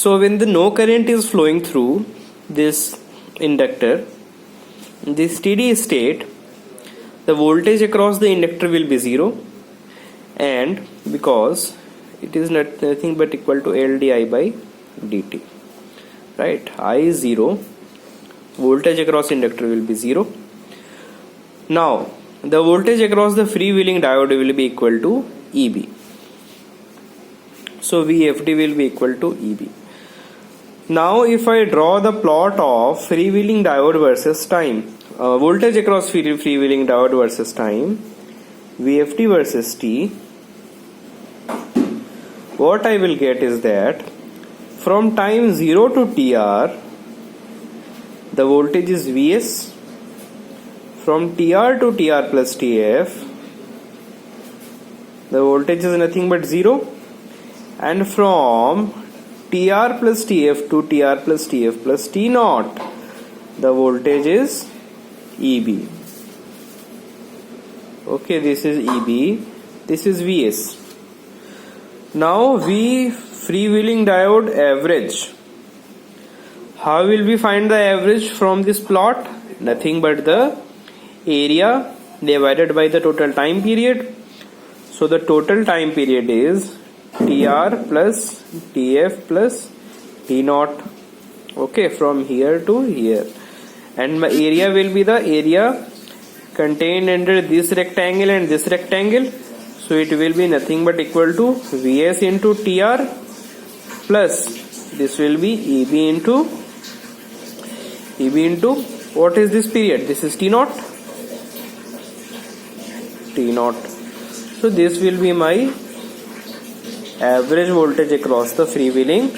So when the no current is flowing through this inductor, in this steady state, the voltage across the inductor will be 0, and because it is nothing but equal to L di by dt, right? I is 0, voltage across inductor will be 0. Now the voltage across the freewheeling diode will be equal to EB. So VFD will be equal to EB. Now if I draw the plot of freewheeling diode versus time, voltage across freewheeling diode versus time, VFD versus T, what I will get is that from time 0 to TR, the voltage is Vs. From TR to TR plus TF, the voltage is nothing but 0. And from TR plus TF to TR plus TF plus T naught, the voltage is EB. Okay, this is EB, this is Vs. Now V freewheeling diode average. How will we find the average from this plot? Nothing but the area divided by the total time period. So the total time period is TR plus TF plus T naught. Okay, from here to here. And my area will be the area contained under this rectangle and this rectangle. So it will be nothing but equal to Vs into TR plus this will be EB into what is this period? This is T naught. So this will be my average voltage across the freewheeling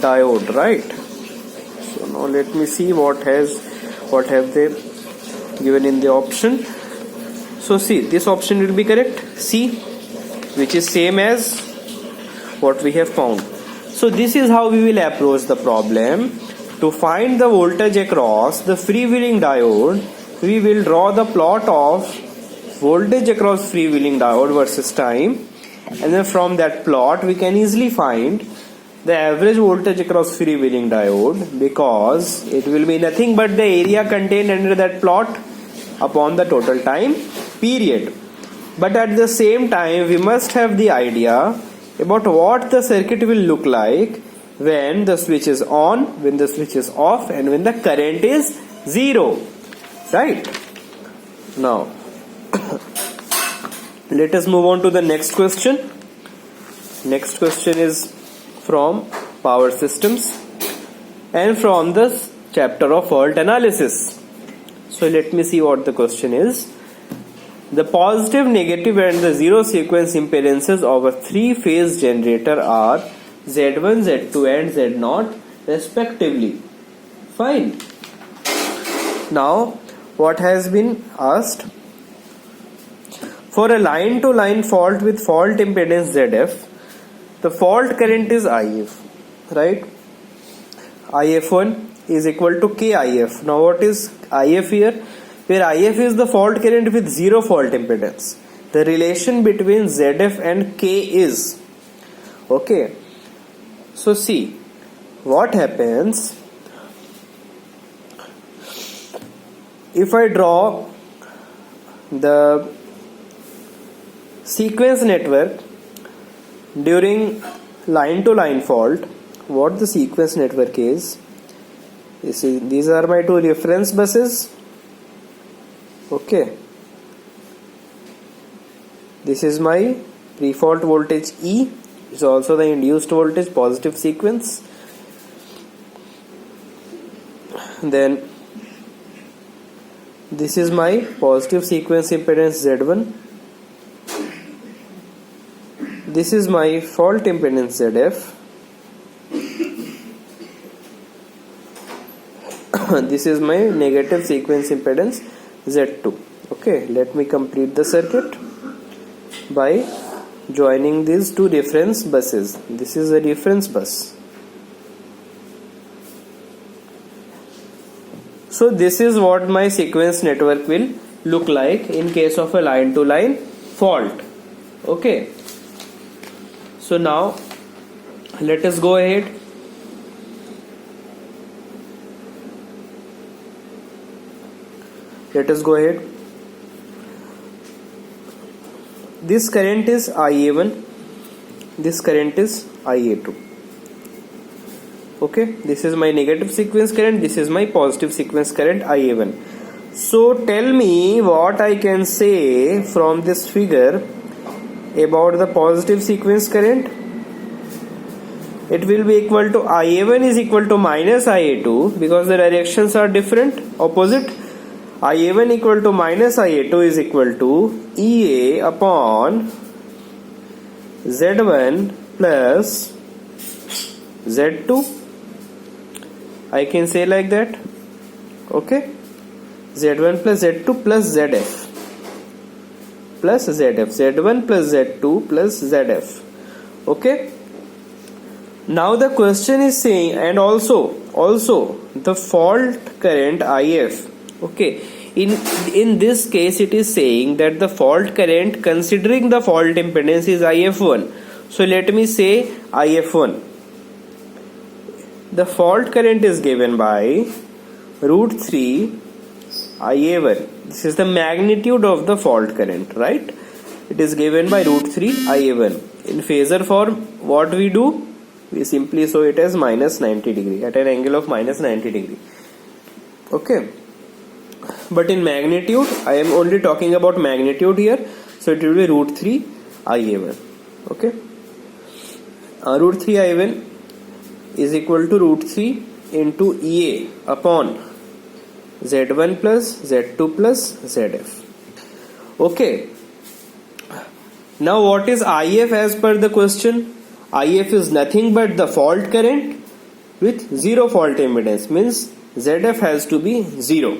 diode, right? So now let me see what have they given in the option. So see, this option will be correct, C, which is same as what we have found. So this is how we will approach the problem. To find the voltage across the freewheeling diode, we will draw the plot of voltage across freewheeling diode versus time, and then from that plot we can easily find the average voltage across freewheeling diode, because it will be nothing but the area contained under that plot upon the total time period. But at the same time we must have the idea about what the circuit will look like when the switch is on, when the switch is off, and when the current is 0, right? Now let us move on to the next question. Next question is from power systems and from the chapter of fault analysis. So let me see what the question is. The positive, negative and the zero sequence impedances of a three-phase generator are Z1, Z2 and Z0 respectively. Fine. Now what has been asked? For a line-to-line fault with fault impedance ZF, the fault current is IF, right? IF1 is equal to KIF. Now what is IF here? Where IF is the fault current with zero fault impedance. The relation between ZF and K is, okay. So see, what happens if I draw the sequence network during line to line fault. What the sequence network is, you see, these are my two reference buses, okay. This is my pre-fault voltage E, is also the induced voltage positive sequence. Then this is my positive sequence impedance Z1. This is my fault impedance ZF. This is my negative sequence impedance Z2. Okay, let me complete the circuit by joining these two reference buses. This is a reference bus. So this is what my sequence network will look like in case of a line to line fault. Okay. So now let us go ahead Let us go ahead. This current is IA1, this current is IA2. Okay, this is my negative sequence current, this is my positive sequence current IA1. So tell me what I can say from this figure about the positive sequence current. It will be equal to IA1 is equal to minus IA2 because the directions are different, opposite. IA1 equal to minus IA2 is equal to EA upon Z1 plus Z2. I can say like that. Okay, Z1 plus Z2 plus ZF plus ZF, Z1 plus Z2 plus ZF. Okay, now the question is saying, and also the fault current IF. Okay, in this case it is saying that the fault current considering the fault impedance is IF1. So let me say IF1. The fault current is given by root 3 IA1. This is the magnitude of the fault current, right? It is given by root 3 IA1. In phasor form, what we do? We simply show it as minus 90 degree, at an angle of minus 90 degree. Okay. But in magnitude, I am only talking about magnitude here. So it will be root 3 IA1. Okay. Root 3 IA1 is equal to root 3 into EA upon Z1 plus Z2 plus ZF. Okay. Now what is IF as per the question? IF is nothing but the fault current with zero fault impedance, means ZF has to be 0.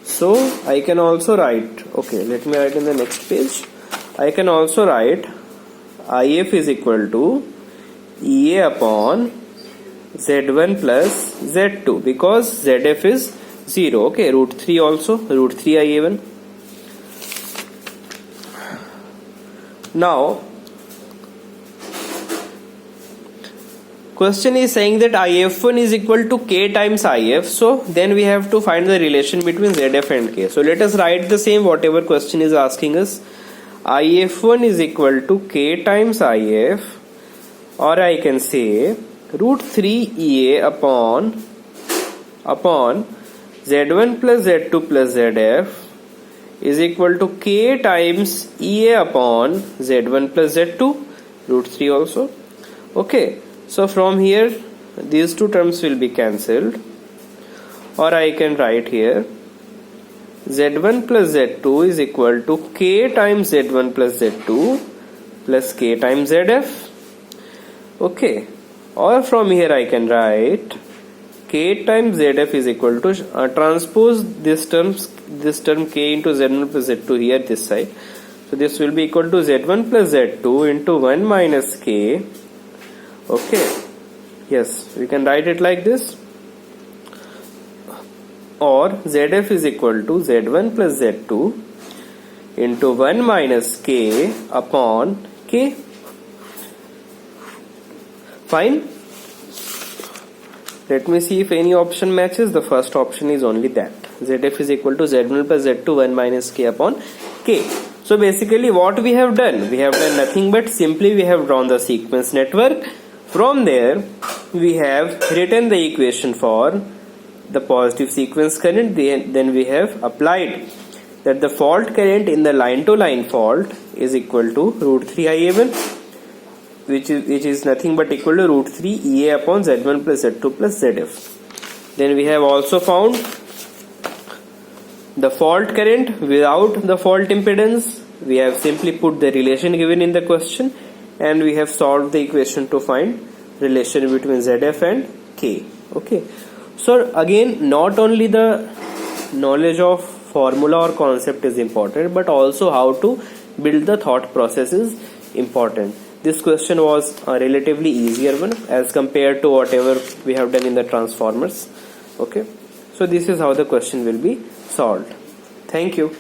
So I can also write, okay, let me write in the next page. I can also write IF is equal to EA upon Z1 plus Z2 because ZF is 0. Okay, root 3 also, root 3 IA1. Now question is saying that IF1 is equal to K times IF. So then we have to find the relation between ZF and K. So let us write the same whatever question is asking us. IF1 is equal to K times IF, or I can say root 3 EA upon Z1 plus Z2 plus ZF is equal to K times EA upon Z1 plus Z2, root 3 also. Okay, so from here these two terms will be cancelled, or I can write here Z1 plus Z2 is equal to K times Z1 plus Z2 plus K times ZF. Okay, or from here I can write K times ZF is equal to transpose this term K into Z1 plus Z2 here this side. So this will be equal to Z1 plus Z2 into 1 minus K. Okay, yes, we can write it like this. Or ZF is equal to Z1 plus Z2 into 1 minus K upon K. Fine. Let me see if any option matches. The first option is only that. ZF is equal to Z1 plus Z2 1 minus K upon K. So basically what we have done? We have done nothing but simply we have drawn the sequence network. From there we have written the equation for the positive sequence current. Then we have applied that the fault current in the line to line fault is equal to root 3 IA1, which is nothing but equal to root 3 EA upon Z1 plus Z2 plus ZF. Then we have also found the fault current without the fault impedance. We have simply put the relation given in the question and we have solved the equation to find relation between ZF and K. Okay. So again, not only the knowledge of formula or concept is important, but also how to build the thought process is important. This question was a relatively easier one as compared to whatever we have done in the transformers. Okay, so this is how the question will be solved. Thank you.